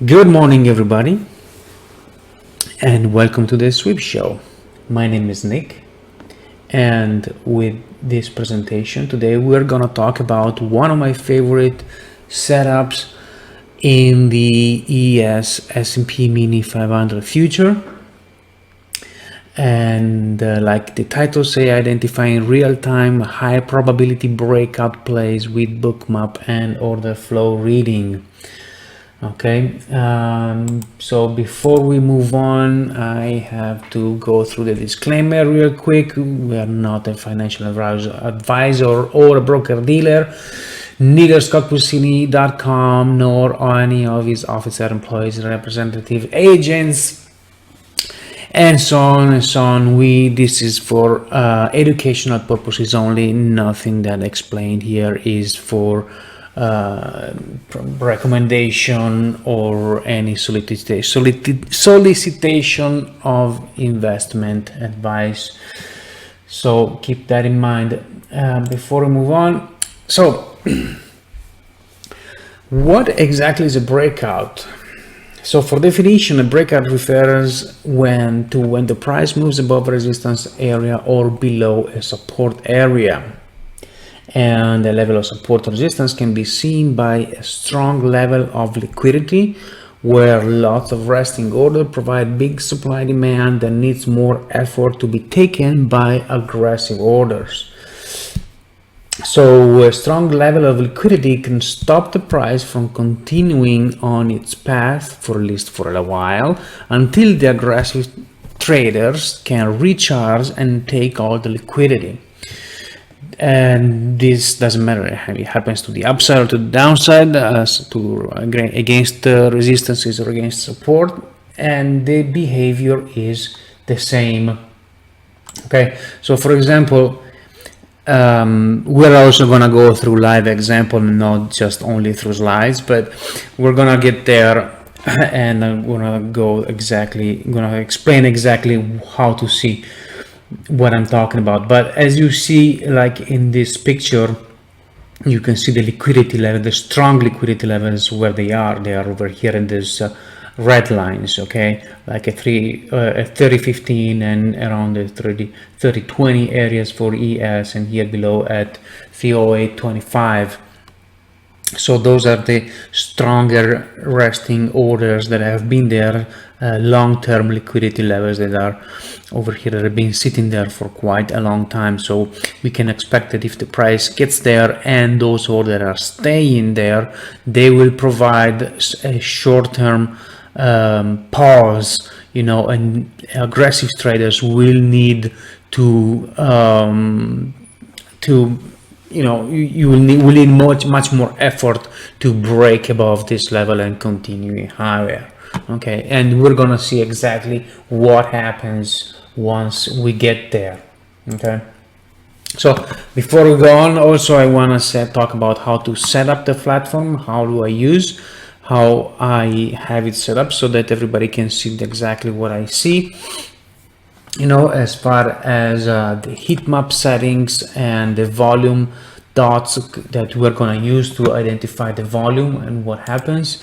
Good morning, everybody, and welcome to the Sweep Show. My name is Nick, and with this presentation today, we're gonna talk about one of my favorite setups in the ES S&P Mini 500 future. And like the title say, identifying real-time high probability breakout plays with bookmap and order flow reading. Okay, so before we move on, I have to go through the disclaimer real quick. We are not a financial advisor or a broker dealer, neither ScottPulcini.com nor any of his officer, employees, representative agents, and so on and so on. This is for educational purposes only. Nothing that explained here is for recommendation or any solicitation of investment advice. So keep that in mind before we move on. So what exactly is a breakout? So for definition, a breakout refers when the price moves above a resistance area or below a support area. And the level of support or resistance can be seen by a strong level of liquidity where lots of resting order provide big supply demand that needs more effort to be taken by aggressive orders. So a strong level of liquidity can stop the price from continuing on its path for at least for a while until the aggressive traders can recharge and take all the liquidity. And this doesn't matter if it happens to the upside or to the downside, against resistances or against support, and the behavior is the same. Okay, so for example, we're also gonna go through live example, not just only through slides, but we're gonna get there and I'm gonna explain exactly how to see what I'm talking about. But as you see, like in this picture, you can see the liquidity level, the strong liquidity levels where they are over here in this red lines. Okay, like a 30-15 and around the 30-20 areas for ES, and here below at 308.25. So those are the stronger resting orders that have been there, long-term liquidity levels that are over here that have been sitting there for quite a long time. So we can expect that if the price gets there and those orders are staying there, they will provide a short-term pause, and aggressive traders will need to you will need much more effort to break above this level and continue higher. Okay, and we're gonna see exactly what happens once we get there. Okay, so before we go on, also I want to talk about how to set up the platform. How I have it set up so that everybody can see exactly what I see. As far as the heat map settings and the volume dots that we're going to use to identify the volume and what happens,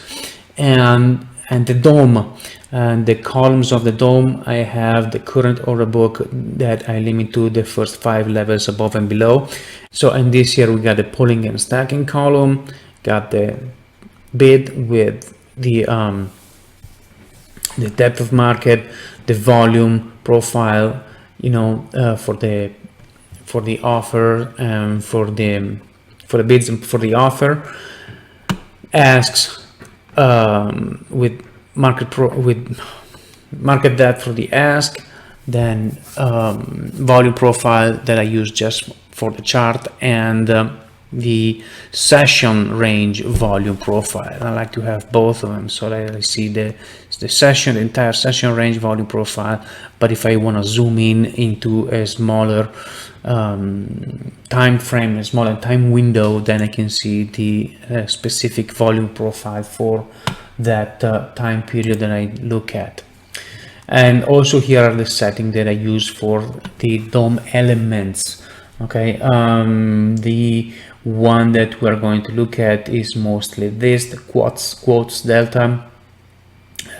and the dome and the columns of the dome. I have the current order book that I limit to the first 5 levels above and below. So in this here we got the pulling and stacking column, got the bid with the depth of market, the volume profile, for the offer and for the bids and for the offer, asks with market depth for the ask, then volume profile that I use just for the chart, and the session range volume profile. I like to have both of them so that I see the entire session range volume profile. But if I want to zoom in into a smaller time frame, a smaller time window, then I can see the specific volume profile for that time period that I look at. And also here are the settings that I use for the DOM elements. Okay, the one that we're going to look at is mostly this, the quotes delta,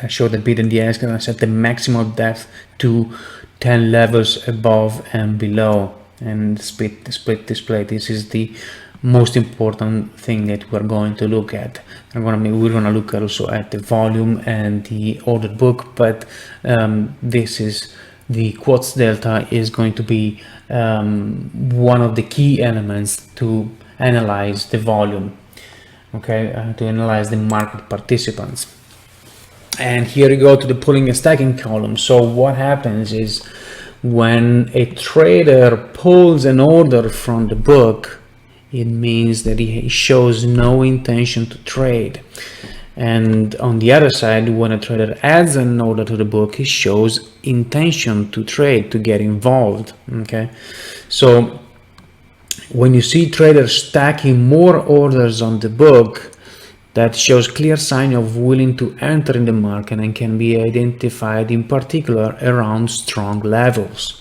I show the bid and the ask, and I set the maximum depth to 10 levels above and below, and split display. This is the most important thing that we're going to look at. We're going to look also at the volume and the order book, but this is the quotes delta is going to be one of the key elements to analyze the volume, okay, to analyze the market participants. And here you go to the pulling and stacking column. So what happens is when a trader pulls an order from the book, it means that he shows no intention to trade. And on the other side, when a trader adds an order to the book, he shows intention to trade, to get involved. Okay, so when you see traders stacking more orders on the book, that shows clear sign of willing to enter in the market and can be identified in particular around strong levels.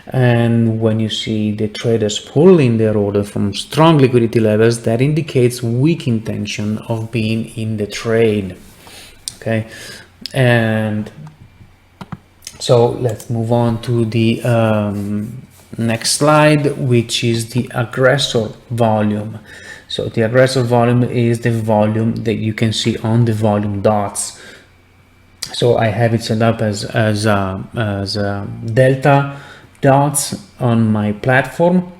And when you see the traders pulling their order from strong liquidity levels, that indicates weak intention of being in the trade. Okay, and so let's move on to the next slide, which is the aggressor volume. So the aggressor volume is the volume that you can see on the volume dots. So I have it set up as delta dots on my platform,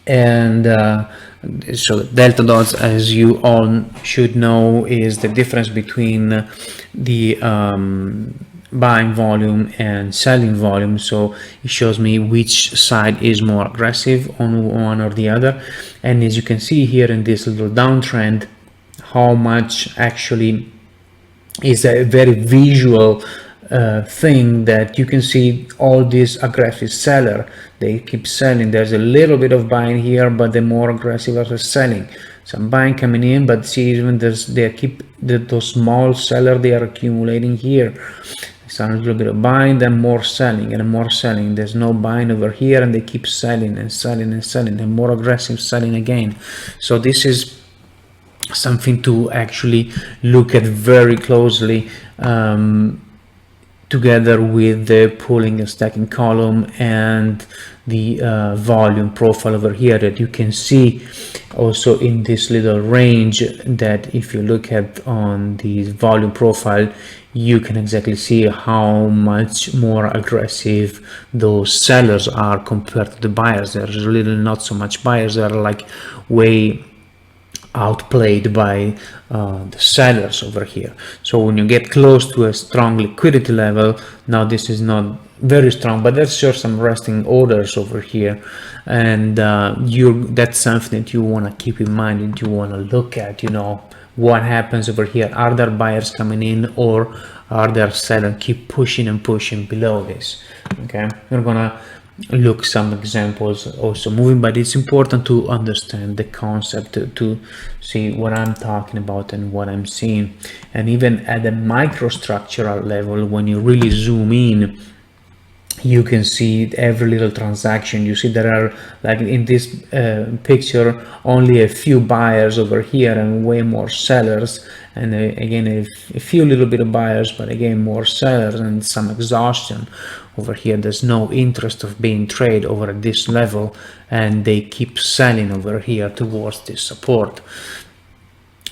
and so delta dots, as you all should know, is the difference between the buying volume and selling volume. So it shows me which side is more aggressive on one or the other, and as you can see here in this little downtrend, how much actually is a very visual thing that you can see all these aggressive seller, they keep selling. There's a little bit of buying here, but the more aggressive are selling. Some buying coming in, but see, even those small seller, they are accumulating here. Some little bit of buying, then more selling and more selling. There's no buying over here, and they keep selling and selling and selling, and more aggressive selling again. So this is something to actually look at very closely, together with the pulling and stacking column and the volume profile over here, that you can see also in this little range, that if you look at on the volume profile, you can exactly see how much more aggressive those sellers are compared to the buyers. There's a little not so much buyers, that are like way outplayed by the sellers over here. So when you get close to a strong liquidity level, now this is not very strong, but there's sure some resting orders over here, and that's something that you want to keep in mind, and you want to look at, you know, what happens over here. Are there buyers coming in, or are there sellers keep pushing and pushing below this? Okay, we're gonna look some examples also moving, but it's important to understand the concept to see what I'm talking about and what I'm seeing. And even at the microstructural level, when you really zoom in, you can see every little transaction. You see there are, like in this picture, only a few buyers over here and way more sellers, and again a few little bit of buyers, but again more sellers, and some exhaustion over here. There's no interest of being trade over at this level, and they keep selling over here towards this support.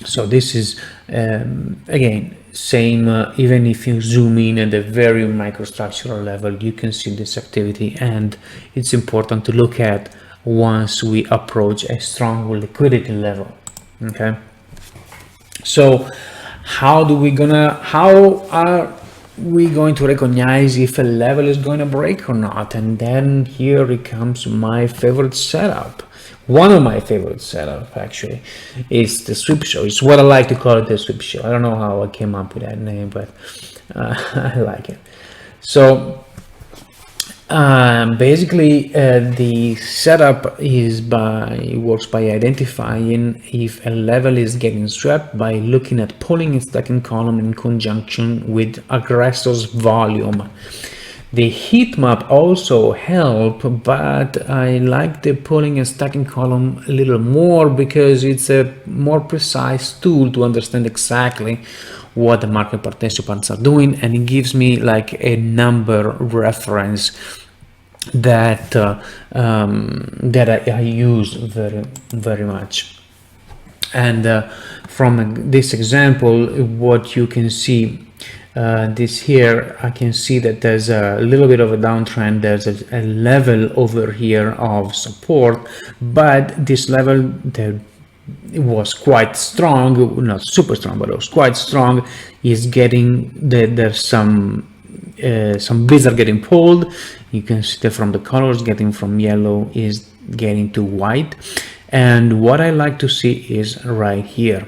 So this is again same, even if you zoom in at the very microstructural level, you can see this activity, and it's important to look at once we approach a strong liquidity level. Okay, so how are we going to recognize if a level is going to break or not? And then here it comes my favorite setup. One of my favorite setup actually is the sweep show. It's what I like to call it, the sweep show. I don't know how I came up with that name, but I like it. So basically the setup works by identifying if a level is getting swept by looking at pulling and stacking column in conjunction with aggressor's volume. The heat map also help, but I like the pulling and stacking column a little more because it's a more precise tool to understand exactly what the market participants are doing, and it gives me like a number reference that that I use very much. And from this example, what you can see, this here, I can see that there's a little bit of a downtrend. There's a level over here of support, but this level that it was quite strong, not super strong, but it was quite strong, is getting there's some bids are getting pulled. You can see that from the colors, getting from yellow is getting to white. And what I like to see is right here.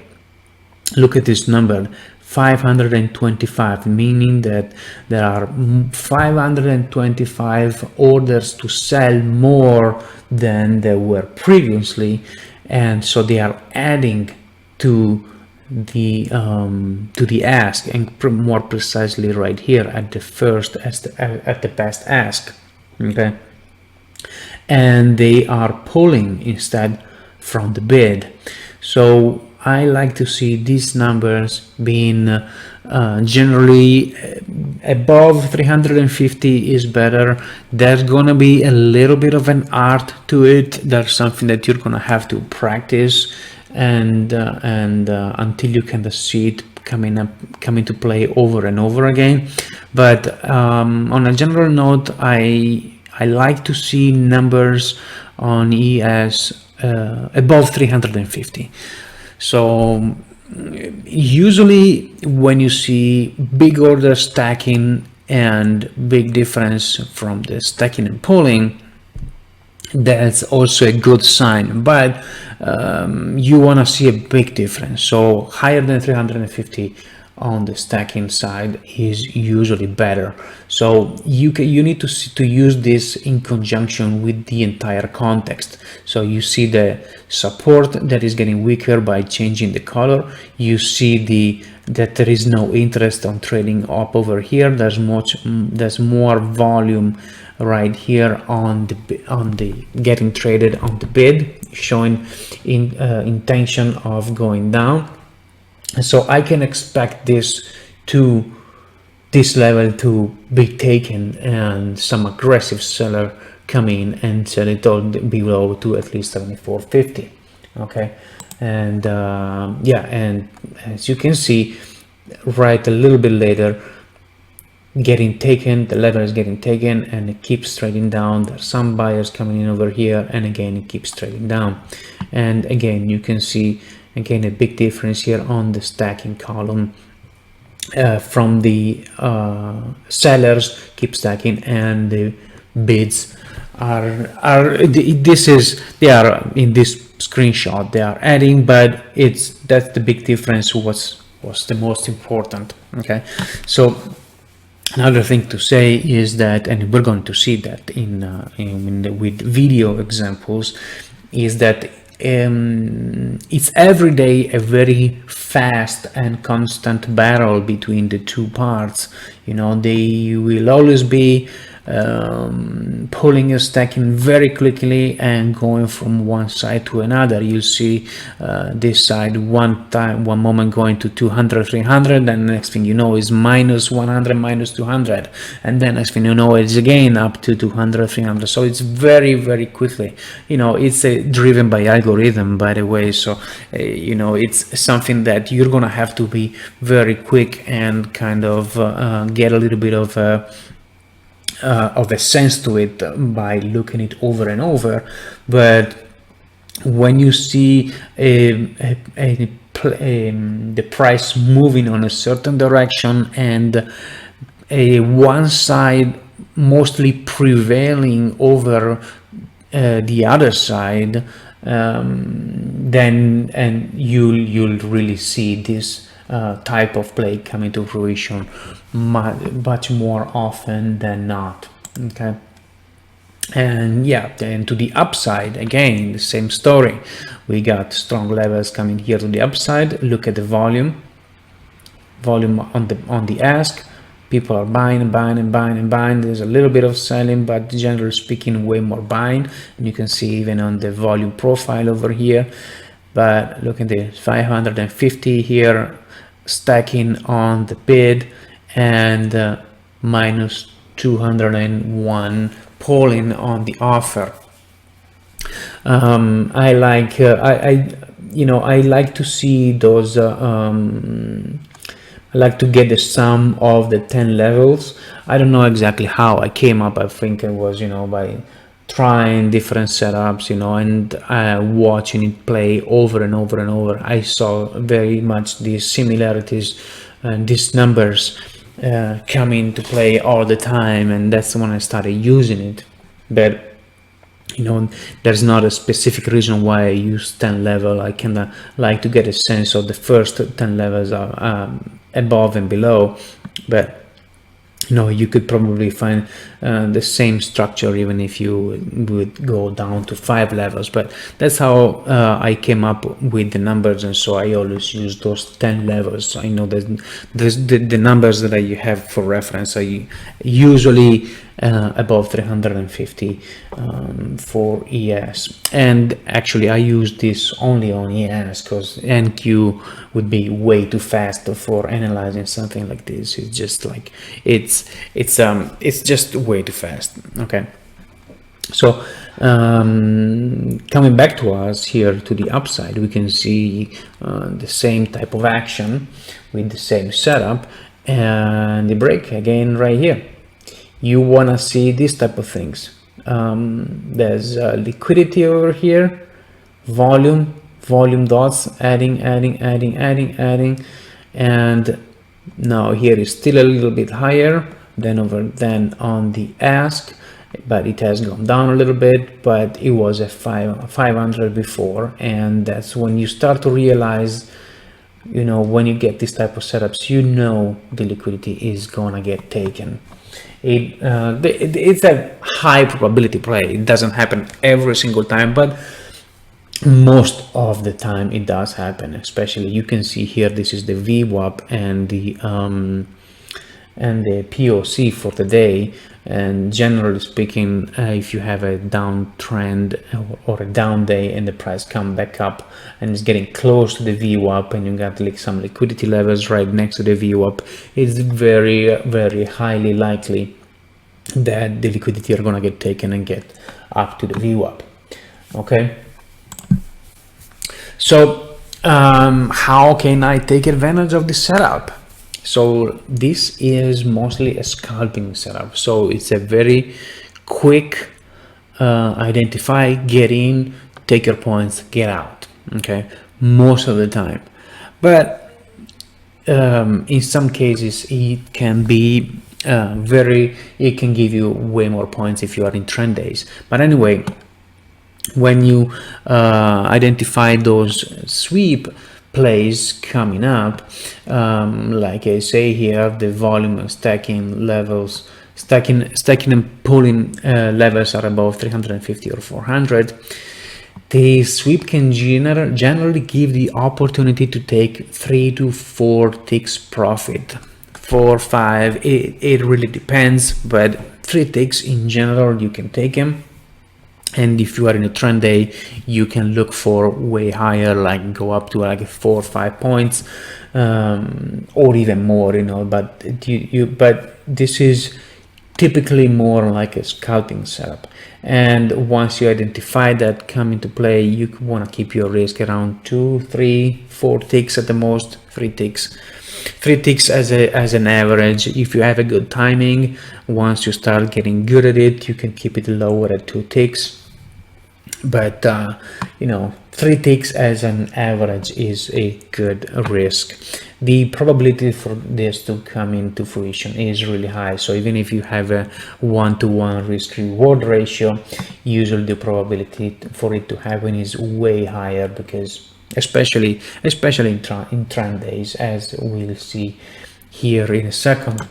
Look at this number, 525, meaning that there are 525 orders to sell more than there were previously, and so they are adding to the ask, and more precisely right here at the first at the best ask. Okay, and they are pulling instead from the bid. So I like to see these numbers being generally above 350 is better. There's gonna be a little bit of an art to it. That's something that you're gonna have to practice, and until you can see it coming to play over and over again. But on a general note, I like to see numbers on ES above 350. So usually when you see big order stacking and big difference from the stacking and pulling, that's also a good sign, but you want to see a big difference. So higher than 350 on the stacking side is usually better. So you need to use this in conjunction with the entire context. So you see the support that is getting weaker by changing the color. You see that there is no interest on trading up over here. There's more volume right here on the getting traded on the bid, showing intention of going down. So I can expect this level to be taken, and some aggressive seller come in and sell it all below to at least 74.50. Okay, and yeah, and as you can see, right a little bit later, getting taken, the level is getting taken, and it keeps trading down. There's some buyers coming in over here, and again it keeps trading down. And again, you can see again a big difference here on the stacking column from the sellers keep stacking, and the bids they are in this screenshot, they are adding, but that's the big difference. Was the most important. Okay, so another thing to say is that, and we're going to see that with video examples, is that it's every day a very fast and constant battle between the two parts. You know, they will always be pulling and stacking very quickly and going from one side to another. You'll see this side one moment going to 200, 300, and the next thing you know is minus 100, minus 200, and then next thing you know it's again up to 200, 300. So it's very, very quickly. You know, it's driven by algorithm, by the way. So you know, it's something that you're gonna have to be very quick and kind of get a little bit of a sense to it by looking it over and over. But when you see the price moving on a certain direction, and one side mostly prevailing over the other side, then you'll really see this type of play coming to fruition much more often than not. Okay, and yeah, then to the upside, again the same story. We got strong levels coming here to the upside. Look at the volume on the ask, People are buying and buying and buying and buying. There's a little bit of selling, but generally speaking, way more buying. And you can see even on the volume profile over here. But look at this, 550 here stacking on the bid, and minus 201 polling on the offer. I like I like to see those I like to get the sum of the 10 levels. I don't know exactly how I came up. I think it was, by trying different setups, and watching it play over and over and over. I saw very much these similarities and these numbers come into play all the time, and that's when I started using it. But there's not a specific reason why I use 10 level. I kind of like to get a sense of the first 10 levels are above and below, but you could probably find the same structure even if you would go down to 5 levels. But that's how I came up with the numbers, and so I always use those 10 levels. I know that the numbers that I have for reference are usually above 350 for ES, and actually I use this only on ES because NQ would be way too fast for analyzing something like this. It's just like it's just way too fast. Okay, so coming back to us here to the upside, we can see the same type of action with the same setup, and the break again right here. You want to see this type of things. There's liquidity over here, volume dots, adding, and now here is still a little bit higher than on the ask, but it has gone down a little bit, but it was at 500 before, and that's when you start to realize, when you get this type of setups, the liquidity is gonna get taken. It's a high probability play. It doesn't happen every single time, but most of the time it does happen. Especially, you can see here, this is the VWAP and the POC for the day. And generally speaking, if you have a downtrend or a down day and the price come back up and it's getting close to the VWAP, and you got like some liquidity levels right next to the VWAP, it's very, very highly likely that the liquidity are going to get taken and get up to the VWAP. Okay, so how can I take advantage of this setup? So this is mostly a scalping setup, so it's a very quick identify, get in, take your points, get out. Okay, most of the time, but in some cases it can be it can give you way more points if you are in trend days. But anyway, when you identify those sweep plays coming up, like I say here, the volume and stacking levels, stacking and pulling levels are above 350 or 400. The sweep can generally give the opportunity to take 3 to 4 ticks profit. 4, 5, it really depends, but 3 ticks in general you can take them. And if you are in a trend day, you can look for way higher, like go up to like 4 or 5 points, or even more, but but this is typically more like a scalping setup. And once you identify that come into play, you want to keep your risk around 2, 3, 4 ticks at the most. 3 ticks as an average. If you have a good timing, once you start getting good at it, you can keep it lower at 2 ticks. But 3 ticks as an average is a good risk. The probability for this to come into fruition is really high. So even if you have a 1-to-1 risk reward ratio, usually the probability for it to happen is way higher, because especially in trend days, as we'll see here in a second.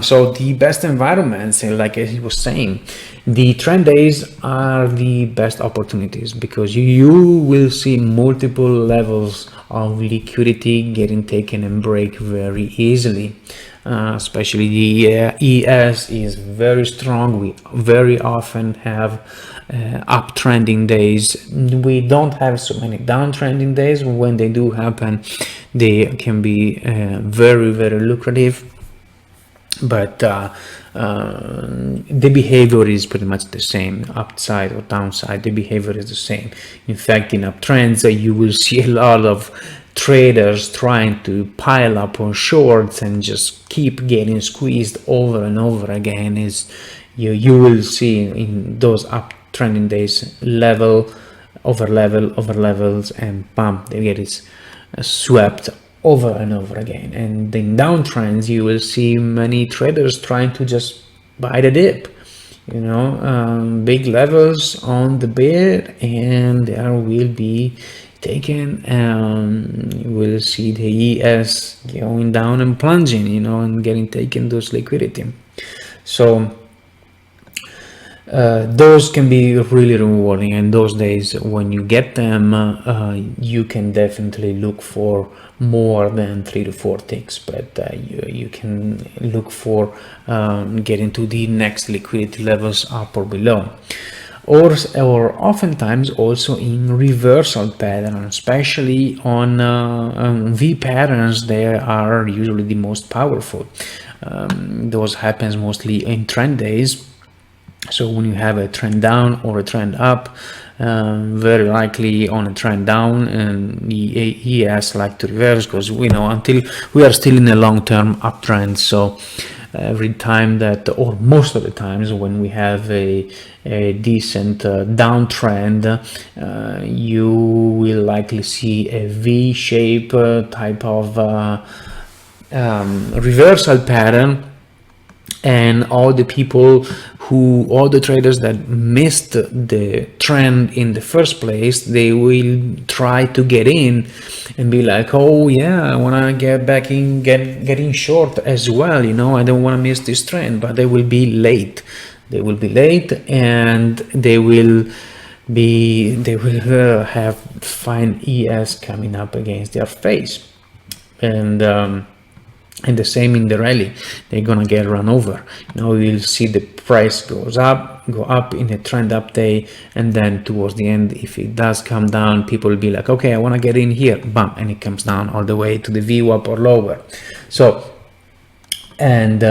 So the best environments, like I was saying, the trend days are the best opportunities, because you will see multiple levels of liquidity getting taken and break very easily. Especially the ES is very strong. We very often have uptrending days. We don't have so many downtrending days. When they do happen, they can be very lucrative, but the behavior is pretty much the same. Upside or downside, the behavior is the same. In fact, in uptrends, you will see a lot of traders trying to pile up on shorts and just keep getting squeezed over and over again. Is you will see in those uptrending days level over levels, and bam, they get swept over and over again. And in downtrends, you will see many traders trying to just buy the dip, big levels on the bid, and there will be taken. We'll see the ES going down and plunging, and getting taken those liquidity. So those can be really rewarding, and those days when you get them, you can definitely look for more than 3 to 4 ticks, but you can look for getting to the next liquidity levels up or below. Or oftentimes also in reversal pattern, especially on V patterns. They are usually the most powerful. Those happens mostly in trend days. So when you have a trend down or a trend up, very likely on a trend down, and the ES like to reverse, because until we are still in a long-term uptrend. So every time that, or most of the times when we have a decent downtrend, you will likely see a V-shape type of reversal pattern, and all the traders that missed the trend in the first place, they will try to get in and be like, oh yeah, I want to get back in, get in short as well, I don't want to miss this trend. But they will be late. And they will have fine ES coming up against their face, and the same in the rally. They're gonna get run over. You'll see the price go up in a trend up day, and then towards the end, if it does come down, people will be like, okay, I want to get in here, bam, and it comes down all the way to the VWAP or lower. So, and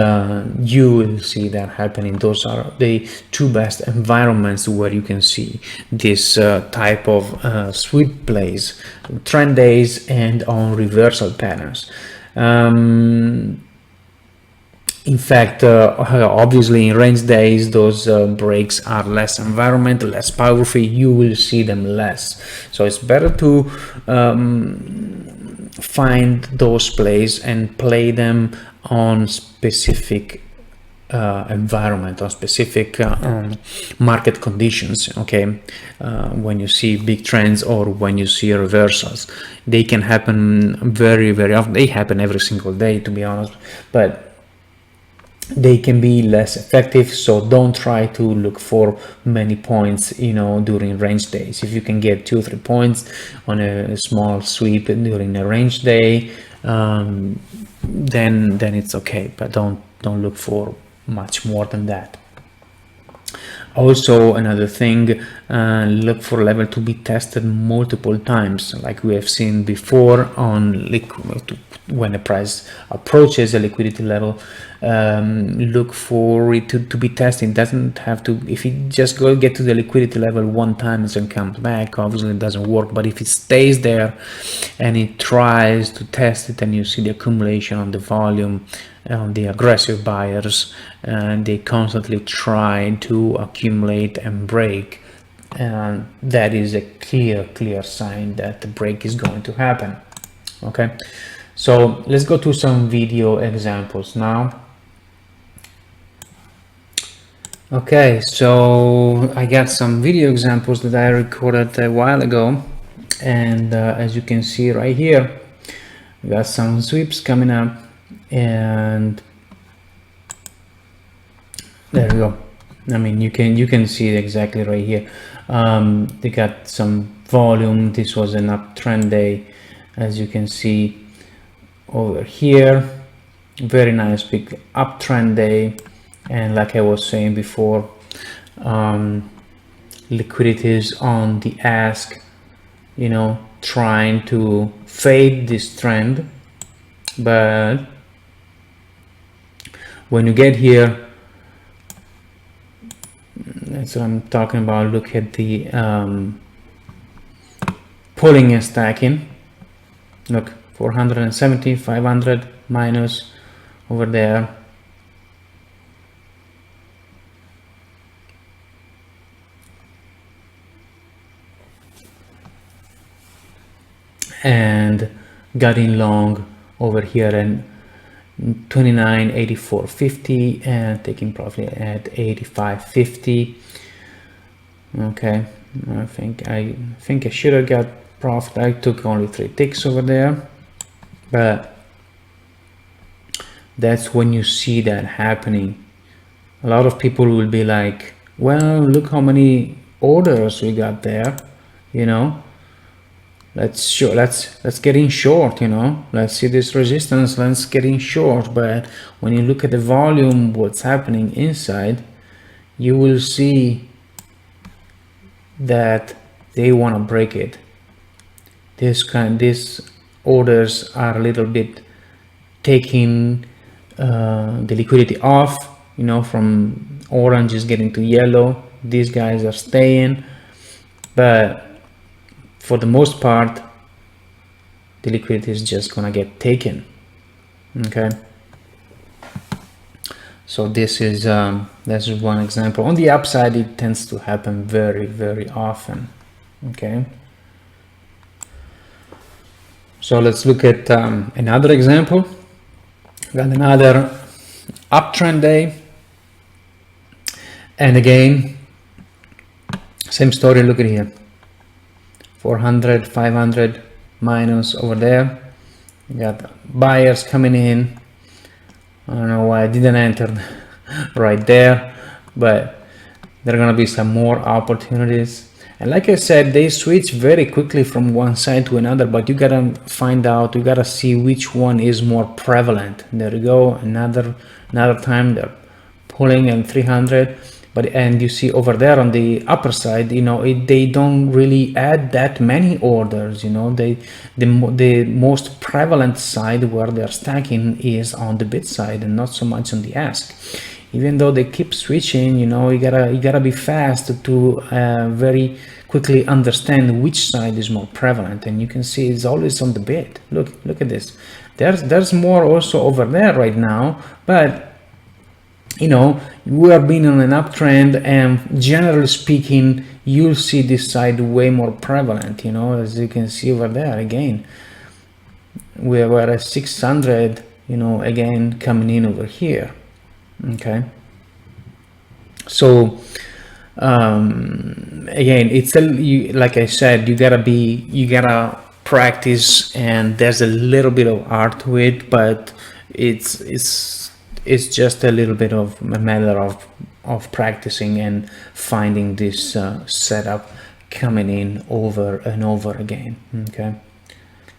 you will see that happening. Those are the two best environments where you can see this type of sweep plays: trend days and on reversal patterns. In fact, obviously in range days, those breaks are less environmental, less powerful. You will see them less. So it's better to find those plays and play them on specific environment, on specific market conditions. Okay, when you see big trends or when you see reversals, they can happen very often. They happen every single day, to be honest, but they can be less effective. So don't try to look for many points during range days. If you can get 2 or 3 points on a small sweep during a range day, then it's okay, but don't look for much more than that. Also, another thing, look for level to be tested multiple times, like we have seen before on when a price approaches a liquidity level. Look for it to be tested. It doesn't have to, if it just get to the liquidity level one time and comes back, obviously it doesn't work. But if it stays there and it tries to test it, and you see the accumulation on the volume, on the aggressive buyers, and they constantly try to accumulate and break, and that is a clear sign that the break is going to happen. Okay, so let's go to some video examples now. Okay, so I got some video examples that I recorded a while ago, and as you can see right here, we got some sweeps coming up, and there we go. I mean, you can see it exactly right here. They got some volume. This was an uptrend day. as you can see over here. Very nice big uptrend day, and like I was saying before, liquidities on the ask, you know, trying to fade this trend. But when you get here, that's what I'm talking about. Look at the pulling and stacking. Look, 470, 500 minus over there. And got in long over here and 29.8450 and taking profit at 85.50. Okay, I think I should have got profit. I took only 3 ticks over there, but that's when you see that happening. A lot of people will be like, well, look how many orders we got there, you know. Let's get in short, you know. Let's see this resistance, let's get in short. But when you look at the volume, what's happening inside, you will see that they want to break it. These orders are a little bit taking the liquidity off, you know, from orange is getting to yellow. These guys are staying, but for the most part, the liquidity is just gonna get taken. Okay, so this is that's one example. On the upside, it tends to happen very, very often. Okay, so let's look at another example. Got another uptrend day, and again, same story. Look at here. 400, 500 minus over there. You got buyers coming in. I don't know why I didn't enter right there, but there are gonna be some more opportunities. And like I said, they switch very quickly from one side to another, but you gotta find out, you gotta see which one is more prevalent. There you go, another time they're pulling in 300. But and you see over there on the upper side, you know, they don't really add that many orders. You know, the most prevalent side where they're stacking is on the bid side and not so much on the ask. Even though they keep switching, you know, you gotta be fast to very quickly understand which side is more prevalent. And you can see it's always on the bid. Look at this. There's more also over there right now, but you know, we are being on an uptrend, and generally speaking, you'll see this side way more prevalent. You know, as you can see over there again, we were at 600, you know, again coming in over here. Okay, so again, it's like I said, you gotta practice, and there's a little bit of art to it, but it's just a little bit of a matter of practicing and finding this setup coming in over and over again. Okay,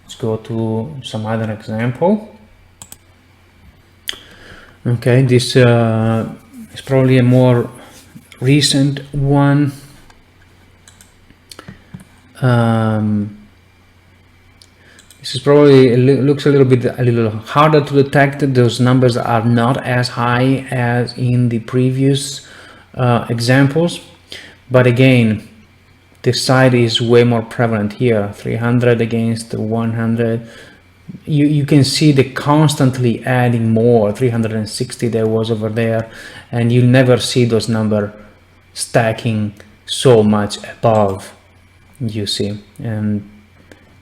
let's go to some other example. Okay, this is probably a more recent one. This is probably looks a little harder to detect. Those numbers are not as high as in the previous examples, but again, this side is way more prevalent here. 300 against 100. You can see the constantly adding more. 360 there was over there, and you never see those numbers stacking so much above. You see, and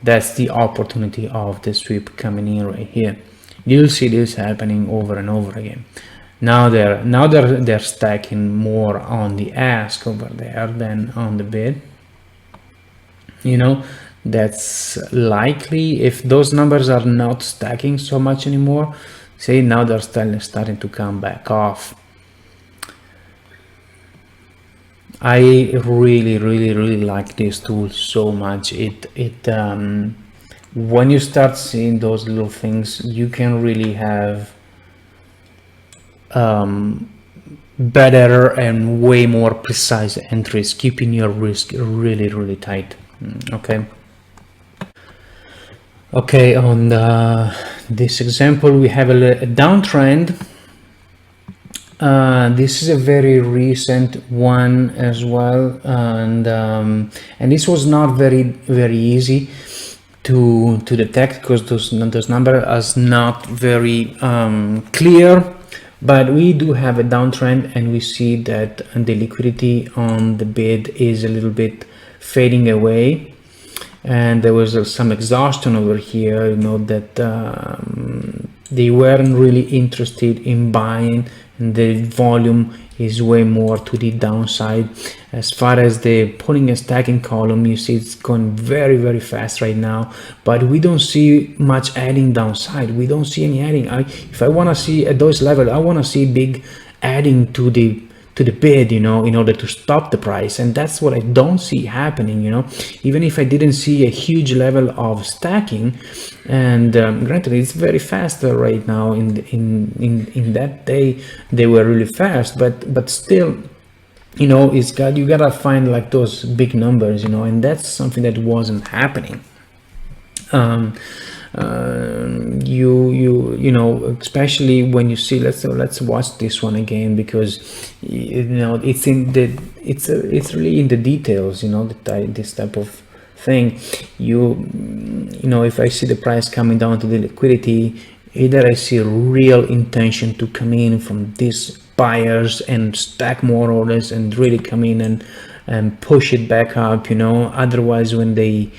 that's the opportunity of the sweep coming in right here. You'll see this happening over and over again. Now they're stacking more on the ask over there than on the bid. You know, that's likely. If those numbers are not stacking so much anymore, see, now they're starting to come back off. I really like this tool so much. It when you start seeing those little things, you can really have better and way more precise entries, keeping your risk really, really tight. Okay. Okay, on this example, we have a downtrend. This is a very recent one as well, and this was not very easy to detect because those numbers are not very clear. But we do have a downtrend, and we see that the liquidity on the bid is a little bit fading away, and there was some exhaustion over here. You know that they weren't really interested in buying, and the volume is way more to the downside. As far as the pulling and stacking column, you see it's going very fast right now, but we don't see much adding downside. We don't see any adding. If I want to see at those levels, I want to see big adding to the bid, you know, in order to stop the price, and that's what I don't see happening. You know, even if I didn't see a huge level of stacking, and granted it's very fast right now. In that day they were really fast, but still, you know, you gotta find like those big numbers, you know, and that's something that wasn't happening. You know, especially when you see, let's watch this one again, because you know it's really in the details, you know, this type of thing. You know, if I see the price coming down to the liquidity, either I see a real intention to come in from these buyers and stack more orders and really come in and push it back up, you know. Otherwise, when they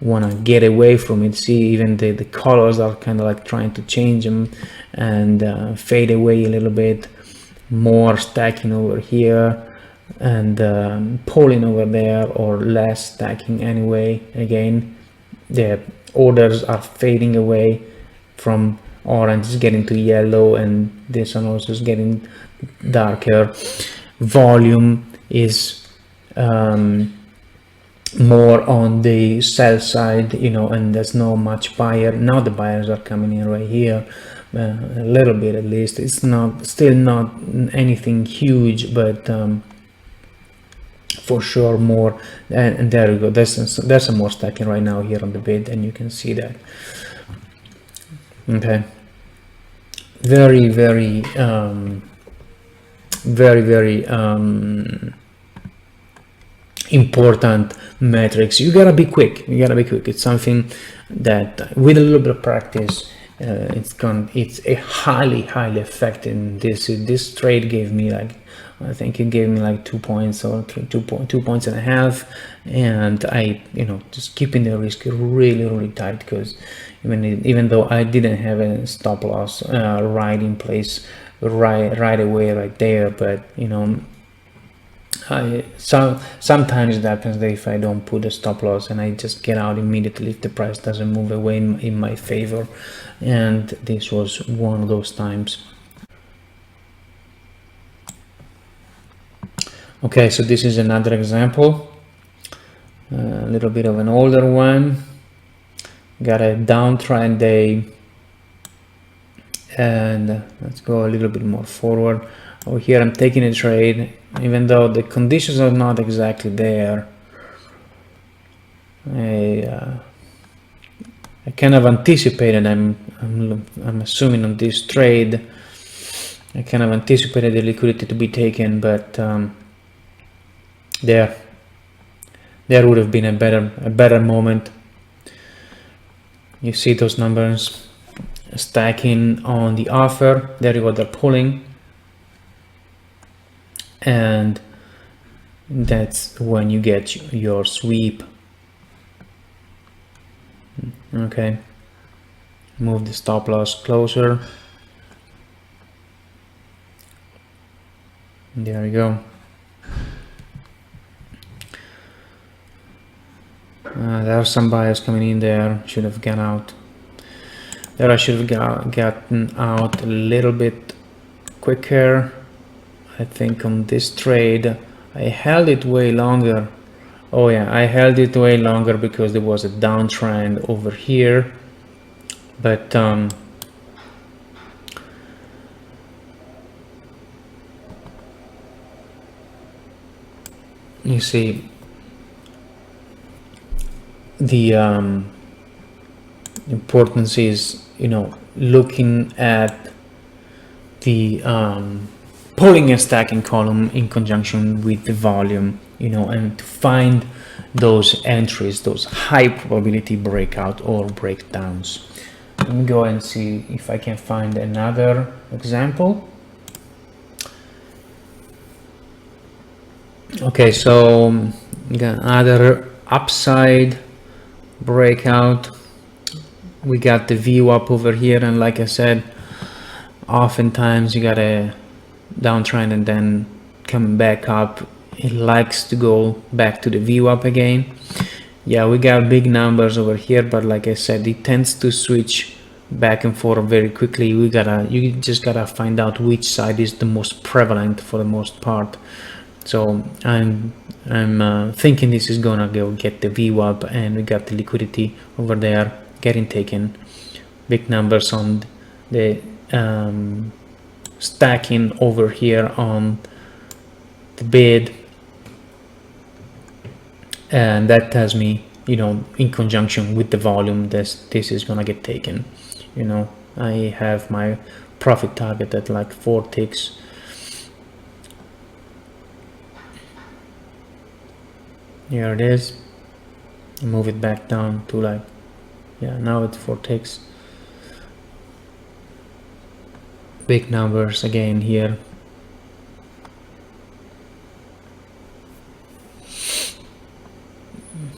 want to get away from it, see even the colors are kind of like trying to change them and fade away a little bit, more stacking over here and pulling over there, or less stacking anyway. Again, the orders are fading away from orange, is getting to yellow, and this one also is getting darker. Volume is more on the sell side, you know, and there's no much buyer. Now the buyers are coming in right here, a little bit at least. It's still not anything huge, but for sure more. And there we go. There's some more stacking right now here on the bid, and you can see that. Okay, very important metrics. You gotta be quick. It's something that with a little bit of practice, it's a highly effective. This trade gave me like, I think it gave me like 2 points or 2 points and a half, and I, you know, just keeping the risk really tight, because even though I didn't have a stop loss right in place right away right there, but you know, sometimes it happens that if I don't put a stop loss and I just get out immediately if the price doesn't move away in my favor, and this was one of those times. Okay, so this is another example, a little bit of an older one. Got a downtrend day, and let's go a little bit more forward. Over here I'm taking a trade, even though the conditions are not exactly there. I kind of anticipated, I'm assuming on this trade, I kind of anticipated the liquidity to be taken, but there would have been a better moment. You see those numbers stacking on the offer. There you go, they're pulling, and that's when you get your sweep. Okay, move the stop loss closer. There you go. There are some buyers coming in there. Should have gone out there. I should have gotten out a little bit quicker. I think on this trade I held it way longer, Oh yeah, I held it way longer because there was a downtrend over here, but you see the importance is, you know, looking at the pulling and stacking column in conjunction with the volume, you know, and to find those entries, those high probability breakout or breakdowns. Let me go and see if I can find another example. Okay, so got another upside breakout. We got the VWAP over here, and like I said, oftentimes you got a downtrend and then coming back up. It likes to go back to the VWAP again. Yeah, we got big numbers over here, but like I said, it tends to switch back and forth very quickly. You just gotta find out which side is the most prevalent for the most part. So I'm thinking this is gonna go get the VWAP, and we got the liquidity over there getting taken. Big numbers on the stacking over here on the bid, and that tells me, you know, in conjunction with the volume, this is gonna get taken. You know, I have my profit target at like 4 ticks. Here it is. Move it back down to like, yeah, now it's 4 ticks. Big numbers again here.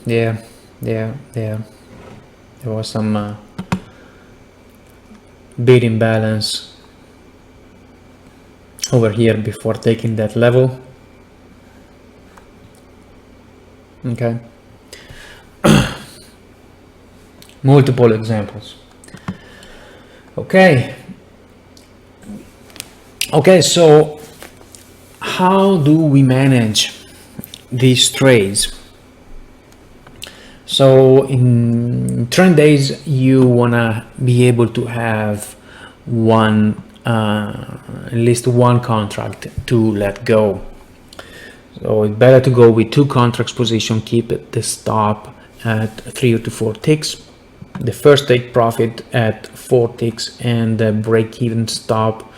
There was some bid imbalance over here before taking that level. Okay. Multiple examples. Okay, so how do we manage these trades? So in trend days, you wanna be able to have at least one contract to let go. So it's better to go with 2 contracts position, keep it the stop at 3 to 4 ticks, the first take profit at 4 ticks, and the break-even stop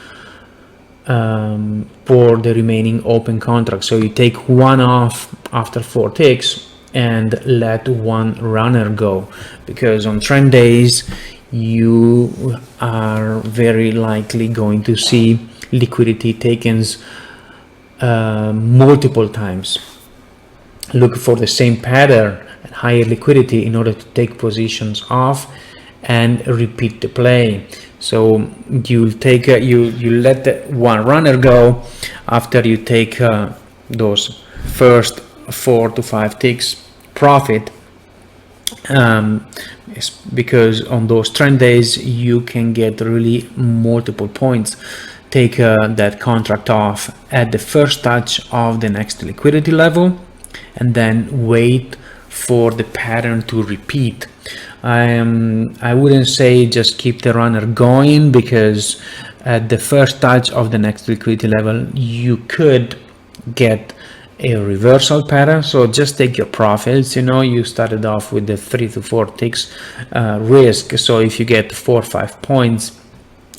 for the remaining open contracts. So you take one off after 4 ticks and let one runner go, because on trend days you are very likely going to see liquidity takens multiple times. Look for the same pattern and higher liquidity in order to take positions off and repeat the play. So you'll take you let the one runner go after you take those first 4 to 5 ticks profit, because on those trend days you can get really multiple points. Take that contract off at the first touch of the next liquidity level, and then wait for the pattern to repeat. I wouldn't say just keep the runner going, because at the first touch of the next liquidity level you could get a reversal pattern. So just take your profits. You know, you started off with the 3 to 4 ticks risk. So if you get 4 or 5 points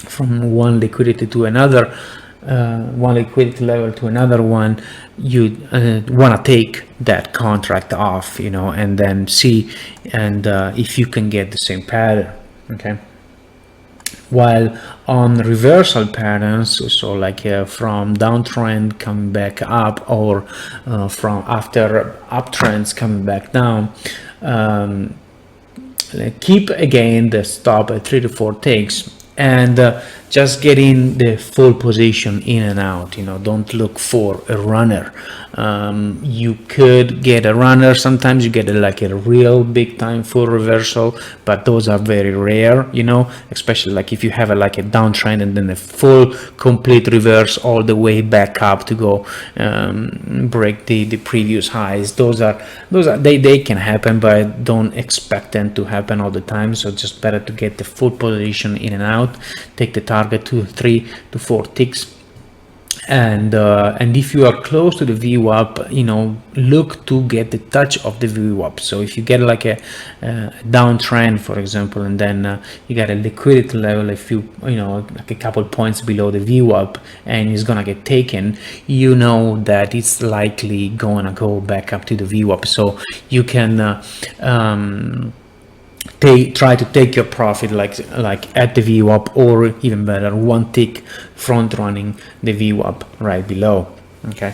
from one liquidity to another, one liquidity level to another one, you want to take that contract off, you know, and then see and if you can get the same pattern. Okay, while on reversal patterns, so like from downtrend coming back up, or from after uptrends coming back down, keep again the stop at 3 to 4 ticks, and just get in the full position in and out. You know, don't look for a runner You could get a runner. Sometimes you get like a real big time full reversal, but those are very rare, you know, especially like if you have like a downtrend and then a full complete reverse all the way back up to go break the previous highs. Those are they can happen, but don't expect them to happen all the time. So just better to get the full position in and out, take the target to 3 to 4 ticks. And if you are close to the VWAP, you know, look to get the touch of the VWAP. So if you get like a downtrend, for example, and then you got a liquidity level, if you know, like a couple points below the VWAP, and it's gonna get taken, you know that it's likely gonna go back up to the VWAP. So you can try to take your profit like at the VWAP, or even better, 1 tick front running the VWAP right below. Okay,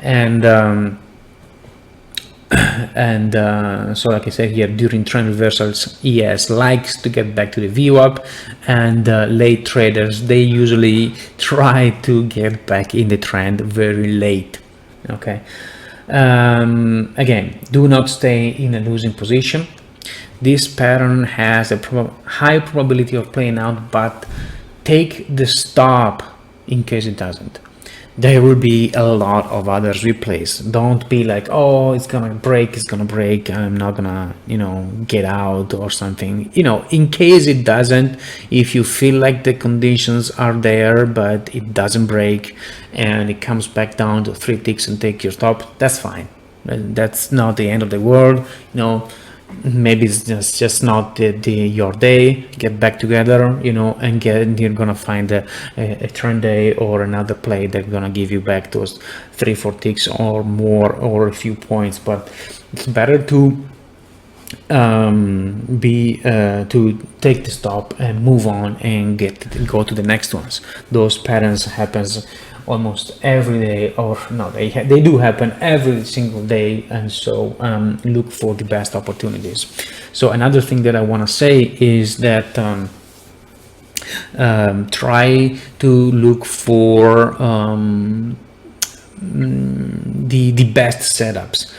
and so like I said here, during trend reversals, ES likes to get back to the VWAP, and late traders, they usually try to get back in the trend very late. Okay, again, do not stay in a losing position. This pattern has a high probability of playing out, but take the stop in case it doesn't. There will be a lot of other replays. Don't be like, oh, it's gonna break, I'm not gonna, you know, get out or something. You know, in case it doesn't, if you feel like the conditions are there but it doesn't break and it comes back down to 3 ticks and take your stop, that's fine. That's not the end of the world, you know. Maybe it's just not your day. Get back together, you know, and you're gonna find a trend day or another play that's gonna give you back those 3-4 ticks or more, or a few points. But it's better to to take the stop and move on and go to the next ones. Those patterns happens almost every day, or no, they do happen every single day, and so look for the best opportunities. So another thing that I want to say is that try to look for the best setups,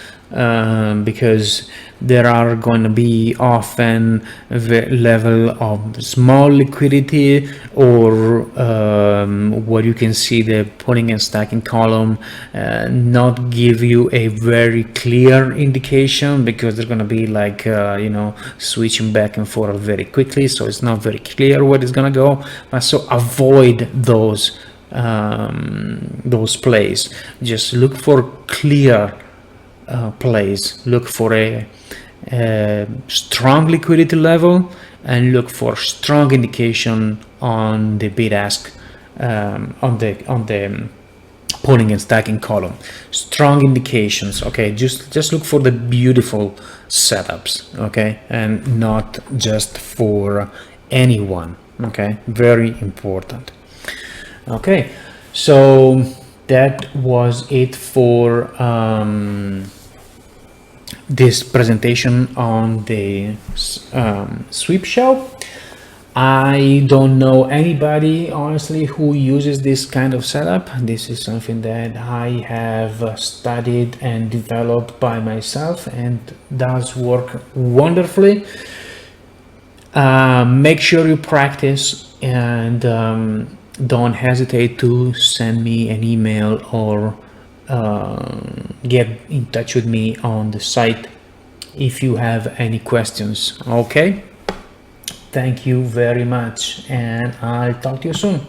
because there are going to be often the level of small liquidity, or what you can see the pulling and stacking column not give you a very clear indication, because they're going to be like you know, switching back and forth very quickly, so it's not very clear where it's going to go. So avoid those plays. Just look for clear plays. Look for a strong liquidity level, and look for strong indication on the bid ask, on the pulling and stacking column. Strong indications. Okay, just look for the beautiful setups. Okay, and not just for anyone. Okay, very important. Okay, so that was it for this presentation on the sweep show. I don't know anybody, honestly, who uses this kind of setup. This is something that I have studied and developed by myself, and does work wonderfully. Make sure you practice, and don't hesitate to send me an email or get in touch with me on the site if you have any questions. Okay, thank you very much, and I'll talk to you soon.